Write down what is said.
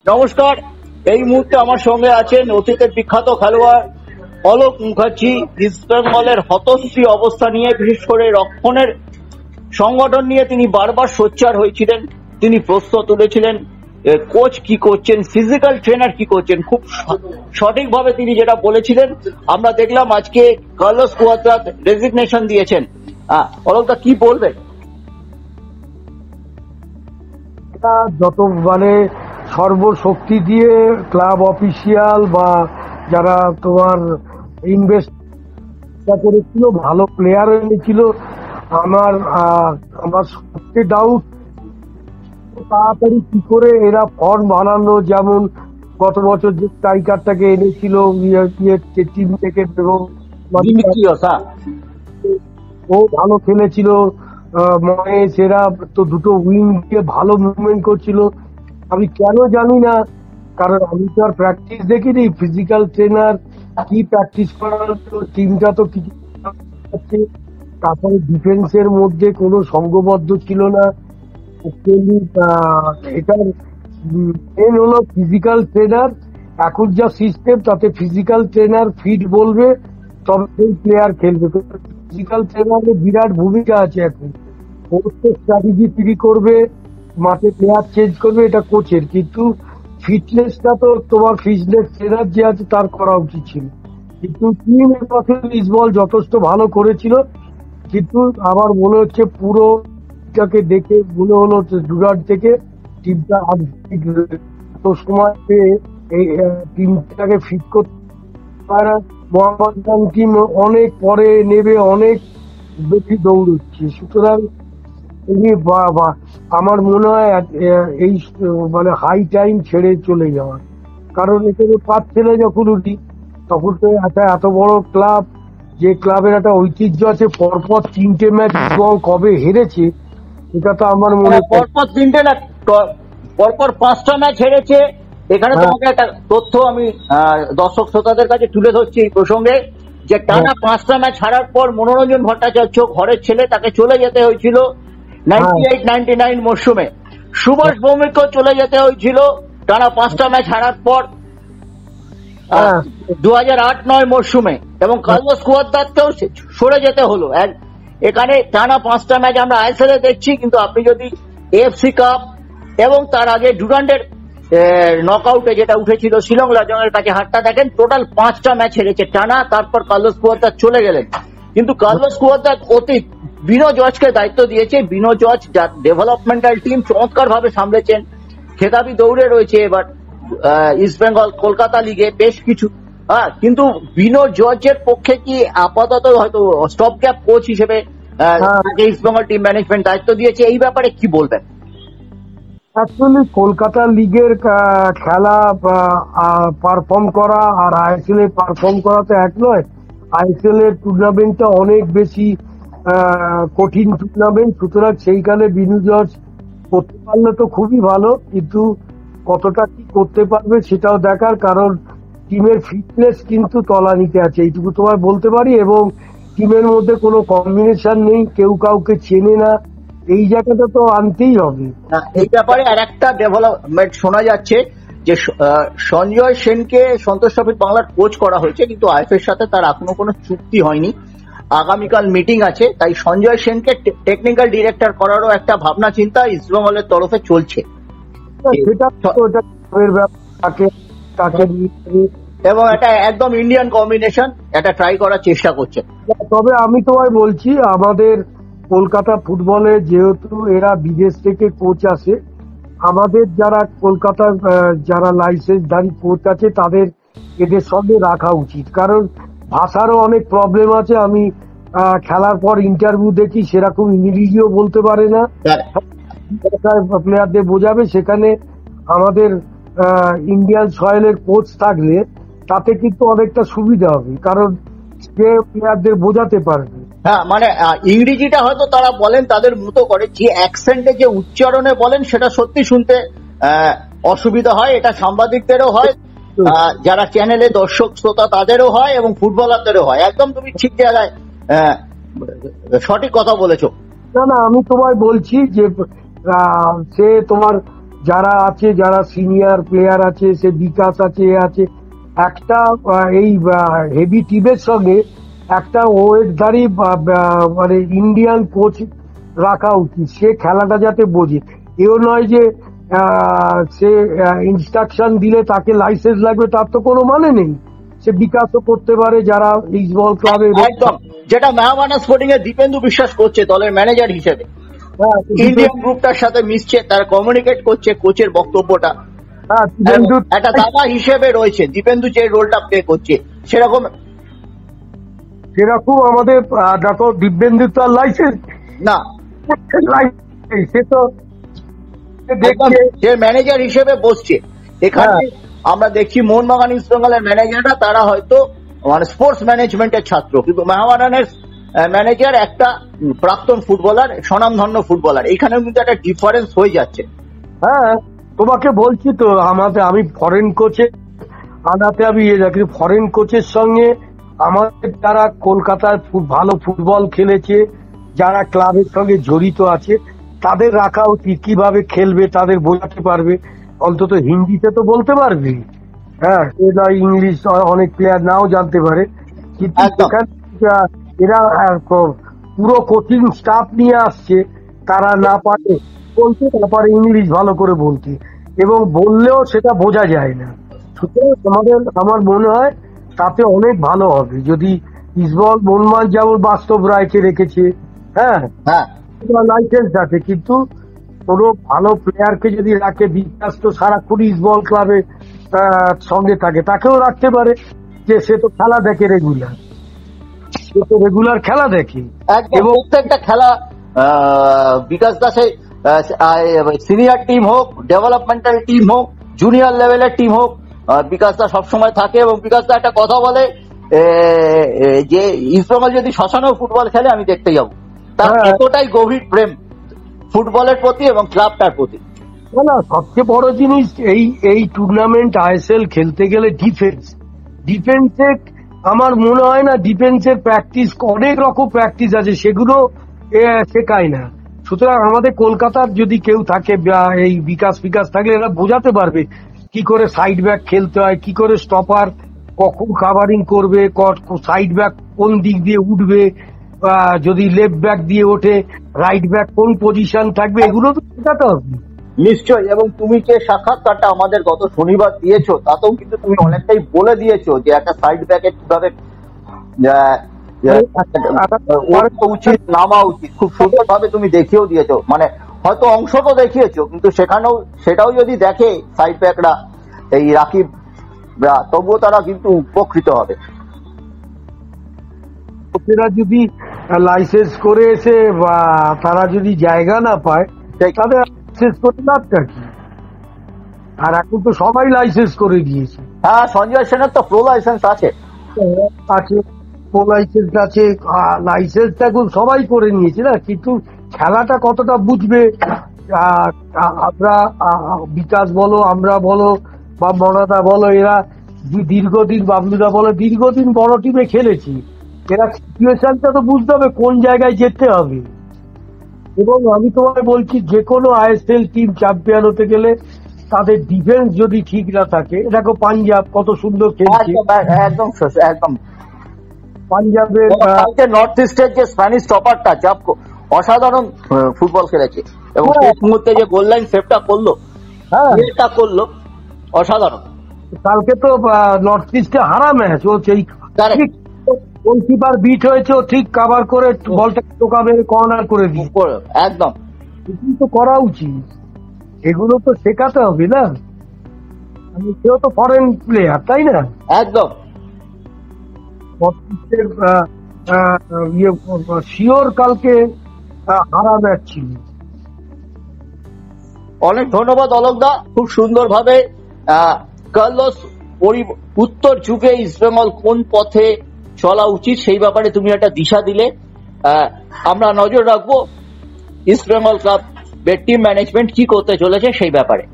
নমস্কার। এই মুহূর্তে আমার সঙ্গে আছেন অতীতের বিখ্যাত খেলোয়াড় অলোক মুখার্জি। ইস্ট বেঙ্গলের হতশ্রী অবস্থা নিয়ে, বিশেষ করে রক্ষণের সংগঠন নিয়ে তিনি বারবার সোচ্চার হয়েছিলেন। তিনি প্রশ্ন তুলেছিলেন কোচ কি করছেন, ফিজিক্যাল ট্রেনার কি করছেন। খুব সঠিকভাবে তিনি যেটা বলেছিলেন আমরা দেখলাম। আজকে কার্লোস কুয়াদ্রাত রেজিগনেশন দিয়েছেন। অলোকদা কি বলবেন? যত সর্বশক্তি দিয়ে ক্লাব অফিসিয়াল বা যারা তোমার ইনভেস্ট করেছিল, ভালো প্লেয়ার এনেছিল, আমার আমার সবচেয়ে ডাউট তাড়াতাড়ি কি করে এরা ফর্ম বানানো। যেমন গত বছর যে স্ট্রাইকারটাকে এনেছিল টিম থেকে, ও ভালো খেলেছিল। মহেশ, এরা তো দুটো উইং দিয়ে ভালো মুভমেন্ট করছিল। আমি কেন জানি না, কারণ আমি তো আর প্র্যাকটিস দেখিনি। ফিজিক্যাল ট্রেনার কি প্র্যাকটিস করালো, টিমটা তো কিছু, তারপরে ডিফেন্সের মধ্যে কোনো সংঘবদ্ধ ছিল না। এটার মেন হলো ফিজিক্যাল ট্রেনার। এখন যা সিস্টেম তাতে ফিজিক্যাল ট্রেনার ফিট বলবে তবে সেই প্লেয়ার খেলবে। ফিজিক্যাল ট্রেনারের বিরাট ভূমিকা আছে। এখন কোচ স্ট্র্যাটেজি তৈরি করবে, মাঠে প্লেয়ার চেঞ্জ করবে, এটা কোচের। কিন্তু ফিটনেসটা তো তোমার ফিটনেস ট্রেনার যে আছে তার করা উচিত ছিল। কিন্তু টিমের পথে ইসবল যথেষ্ট ভালো করেছিল, কিন্তু আমার মনে হচ্ছে পুরোটাকে দেখে মনে হলো ডুরান্ড থেকে টিমটা এত সময় পেয়ে এই টিমটাকে ফিট করতে পারে। মোহাম্মদ খান টিম অনেক পরে নেবে, অনেক বেশি দৌড়চ্ছে। সুতরাং আমার মনে হয় এই হাই টাইম ছেড়ে চলে যাওয়ার, কারণ এখানে পাচ্ছে না যখন উঠি তখন তো এত বড় ক্লাব, যে ক্লাবের একটা ঐতিহ্য আছে, পরপর 3টে ম্যাচ কবে হেরেছে এটা তো আমার মনে হয় পরপর 3টে না, পরপর 5টা ম্যাচ হেরেছে। এখানে তোমাকে একটা তথ্য আমি দর্শক শ্রোতাদের কাছে তুলে ধরছি এই প্রসঙ্গে, যে টানা 5টা ম্যাচ হারার পর মনোরঞ্জন ভট্টাচার্য, ঘরের ছেলে, তাকে চলে যেতে হয়েছিল 98-99 মরশুমে। সুভাষ ভৌমিকও চলে যেতে হয়েছিল টানা 5টা ম্যাচ হারার পর 2008-9 মরশুমে, এবং কার্লোস কুয়াদ্রাতকেও সরে যেতে হলো। এখানে টানা 5টা ম্যাচ আমরা আইএসএল এ দেখছি, কিন্তু আপনি যদি এএফসি কাপ এবং তার আগে ডুরান্ডের নকআউটে যেটা উঠেছিল শিলং লাজংয়ের কাছে হারটা দেখেন, টোটাল 5টা ম্যাচ হেরেছে টানা। তারপর কার্লোস কুয়াদ্রাত চলে গেলেন। কিন্তু কার্লোস কুয়াদ্রাত অতীত বিনো জর্জকে দায়িত্ব দিয়েছে। বিনো জর্জ যার ডেভেলপমেন্টাল টিম চমৎকার ভাবে সামলেছেন। খেতাবি দৌড়ে রয়েছে এবার ইস্ট বেঙ্গল কলকাতা লিগে বেশ কিছু। কিন্তু বিনো জর্জের পক্ষে কি আপাতত হয়তো স্টপ গ্যাপ কোচ হিসেবে ইস্ট বেঙ্গল টিম ম্যানেজমেন্ট দায়িত্ব দিয়েছে, এই ব্যাপারে কি বলবেন? অ্যাকচুয়ালি কলকাতা লিগের খেলা পারফর্ম করা আর আইএসএল এ পারফর্ম করা তো এক নয়। আইএসএল এর টুর্নামেন্টটা অনেক বেশি কঠিন টুর্নামেন্ট, সুতরাং সেইখানে বিনু জর্জ করতে পারলে তো খুবই ভালো, কিন্তু কতটা কি করতে পারবে সেটাও দেখার। কারণ টিমের ফিটনেস কিন্তু তলানিতে আছে, এইটুকু তোমায় বলতে পারি। এবং টিমের মধ্যে কোনো কম্বিনেশন নেই, কেউ কাউকে চেনে না, এই জায়গাটা তো আনতেই হবে। এই ব্যাপারে আর একটা ডেভেলপমেন্ট শোনা যাচ্ছে যে সঞ্জয় সেনকে সন্তোষ ট্রফি বাংলার কোচ করা হয়েছে, কিন্তু আইএফএর সাথে তার এখনো কোনো চুক্তি হয়নি। আগামীকাল মিটিং আছে, তাই সঞ্জয় সেনকে টেকনিক্যাল ডিরেক্টর করারও একটা ভাবনা চিন্তা ইস্টবেঙ্গলের তরফে চলছে। এবং এটা একদম ইন্ডিয়ান কম্বিনেশন, এটা ট্রাই করার চেষ্টা করছে। তবে আমি তোমায় বলছি, আমাদের কলকাতা ফুটবলে যেহেতু এরা বিদেশ থেকে কোচ আসে, আমাদের যারা কলকাতার যারা লাইসেন্সধারী কোচ আছে তাদের এদের সঙ্গে রাখা উচিত। কারণ ভাষারও অনেক প্রবলেম আছে। আমি খেলার পর ইন্টারভিউ দেখি, সেরকম ইংরেজিও বলতে পারে না। প্লেয়ারদের বোঝাবে, সেখানে আমাদের ইন্ডিয়ান সয়েলের কোচ থাকলে তাতে কিন্তু অনেকটা সুবিধা হবে, কারণ সে প্লেয়ারদের বোঝাতে পারবে। হ্যাঁ, মানে ইংরেজিটা হয়তো তারা বলেন তাদের মতো করে, যে অ্যাকসেন্টে যে উচ্চারণে বলেন সেটা সত্যি শুনতে অসুবিধা হয়। এটা সাংবাদিকদেরও হয়, যারা চ্যানেলে দর্শক শ্রোতা তাদেরও হয়, এবং ফুটবলারদেরও হয়। একদম তুমি ঠিক জায়গায় সঠিক কথা বলেছো। না, আমি তোমায় বলছি যে সে তোমার যারা আছে, যারা সিনিয়র প্লেয়ার আছে, সে বিকাশ আছে, এ আছে, একটা এই হেভি টিমের সঙ্গে একটা ওয়েটধারী মানে ইন্ডিয়ান কোচ রাখা উচিত। সে খেলাটা যাতে বোঝে, এও নয় যে সে ইনস্ট্রাকশন দিলে তাকে লাইসেন্স লাগবে, তার তো কোনো মানে নেই। সে বিকাশও করতে পারে যারা ইস্টবেঙ্গল ক্লাবে। একদম, যেটা মেহমানা স্পোর্টিং এ দীপেন্দু বিশ্বাস করছে দলের ম্যানেজার হিসেবে, ইন্ডিয়ান গ্রুপটার সাথে মিশছে, তারা কমিউনিকেট করছে কোচের বক্তব্যটা। একটা দাদা হিসেবে রয়েছে দীপেন্দু, যে রোলটা প্লে করছে সেরকম আমাদের দেখো, দিব্যেন্দু তো লাইসেন্স না, সে তো দেখছে, সে ম্যানেজার হিসেবে বসছে এখানে। আমরা দেখছি মোহনবাগান ইস্টবেঙ্গলের ম্যানেজাররা তারা হয়তো মানে স্পোর্টস ম্যানেজমেন্টের ছাত্র, কিন্তু মেহমানের ম্যানেজার একটা প্রাক্তন ফুটবলার, স্বনামধন্য ফুটবলার। এখানেও কিন্তু একটা ডিফারেন্স হয়ে যাচ্ছে। হ্যাঁ, তোমাকে বলছি তো, আমি ফরেন কোচে আনাতে আমি দেখি, ফরেন কোচের সঙ্গে আমাদের যারা কলকাতায় ভালো ফুটবল খেলেছে, যারা ক্লাবের সঙ্গে জড়িত আছে, তাদের রাখা উচিত। কিভাবে খেলবে তাদের বোঝাতে পারবে, অন্তত হিন্দিতে তো বলতে পারবে। হ্যাঁ, এরা ইংলিশ অনেক প্লেয়ার নাও জানতে পারে, কিন্তু এরা পুরো কোচিং স্টাফ নিয়ে আসছে, তারা না পারে বলতে, তারপরে ইংলিশ ভালো করে বলতে, এবং বললেও সেটা বোঝা যায় না। সুতরাং আমার মনে হয় তাতে অনেক ভালো হবে যদি ইস্টবেঙ্গল মোহনবাগান যেমন বাস্তব রায়কে রেখেছে, হ্যাঁ লাইসেন্স আছে, কিন্তু কোনো ভালো প্লেয়ারকে যদি রাখে, বিকাশ তো সারাক্ষণ ইস্টবেঙ্গল ক্লাবে সঙ্গে থাকে, তাকেও রাখতে পারে, যে সে তো খেলা দেখে রেগুলার খেলা দেখে। এবং প্রত্যেকটা খেলা বিকাশ দাসে সিনিয়র টিম হোক, ডেভেলপমেন্টাল টিম হোক, জুনিয়র লেভেলের টিম হোক, বিকাশ দা সবসময় থাকে। এবং বিকাশ দা একটা কথা বলে যে ইস্টবেঙ্গল যদি শ্মশানেও ফুটবল খেলে আমি দেখতে যাবো। তার এতটাই গভীর প্রেম ফুটবলের প্রতি এবং ক্লাবটার প্রতি। না, সবচেয়ে বড় জিনিস এই টুর্নামেন্ট আইএসএল খেলতে গেলে ডিফেন্সে আমার মনে হয় না, ডিফেন্সের প্র্যাকটিস, অনেক রকম প্র্যাকটিস আছে, সেগুলো শেখায় না। সুতরাং আমাদের কলকাতার যদি কেউ থাকে, এই বিকাশ থাকলে এরা বোঝাতে পারবে কি করে সাইড ব্যাক খেলতে হয়, কি করে স্টপার কখন কাভারিং করবে, সাইড ব্যাক কোন দিক দিয়ে উঠবে, যদি লেফট ব্যাক দিয়ে ওঠে রাইট ব্যাক কোন পজিশন থাকবে, এগুলো তো শেখাতে হবে। নিশ্চয়ই। এবং তুমি যে সাক্ষাৎকারটা আমাদের গত শনিবার দিয়েছো, তাতেও কিন্তু তুমি অনেকটাই বলে দিয়েছো যে একটা সাইড ব্যাকে কিভাবে উচিত, নামা উচিত, খুব সুন্দর ভাবে তুমি দেখিয়েও দিয়েছো। মানে হয়তো অংশ তো দেখিয়েছো, কিন্তু সেটাও যদি দেখে সাইড ব্যাকরা, এই রাকিব, তবুও তারা কিন্তু উপকৃত হবে। ওরা যদি লাইসেন্স করে এসে বা তারা যদি জায়গা না পায়, তাদের লাইসেন্স করে লাভটা কি? আর এখন তো সবাই লাইসেন্স করে দিয়েছে। হ্যাঁ, সঞ্জয় সেনের তো প্রো লাইসেন্স আছে, প্রো লাইসেন্স আছে, লাইসেন্স এখন সবাই করে নিয়েছে না, কিন্তু খেলাটা কতটা বুঝবে, আমরা বিকাশ বলো, আমরা বলো, বা মনাদা বলো, এরা দীর্ঘদিন, বাবলুদা বলো, দীর্ঘদিন বড় টিমে খেলেছি, এরা সিচুয়েশনটা তো বুঝতে হবে কোন জায়গায় যেতে হবে। এবং আমি তোমায় বলছি, যে কোনো আইএসএল টিম চ্যাম্পিয়ন হতে গেলে তাদের ডিফেন্স যদি ঠিক না থাকে, দেখো পাঞ্জাব কত সুন্দর খেলছে, একদম একদম। পাঞ্জাবের নর্থ ইস্টের যে স্প্যানিশ টপারটা যা অসাধারণ ফুটবল খেলেছে, এবং শেষ মুহূর্তে যে গোল লাইন সেভটা করলো, এটা করলো অসাধারণ। কালকে তো নর্থ ইস্টে হারা ম্যাচ, ও সেই গোলকিপার বিট হয়েছে, ও ঠিক কাভার করে বলটা টোকাবে, কর্নার করে দিয়ে, একদম। এগুলো তো করা উচিত, এগুলো তো শেখাতে হবে না। কেউ তো ফরেন প্লেয়ার, তাই না? একদম। শিওর কালকে হারা ম্যাচ ছিল। অনেক ধন্যবাদ অলোকদা, খুব সুন্দর ভাবে কার্লোস উত্তর যুগে ইস্টবেঙ্গল কোন পথে চলা উচিত সেই ব্যাপারে তুমি একটা দিশা দিলে। আমরা নজর রাখবো ইস্টবেঙ্গল ক্লাব টিম ম্যানেজমেন্ট কি করতে চলেছে সেই ব্যাপারে।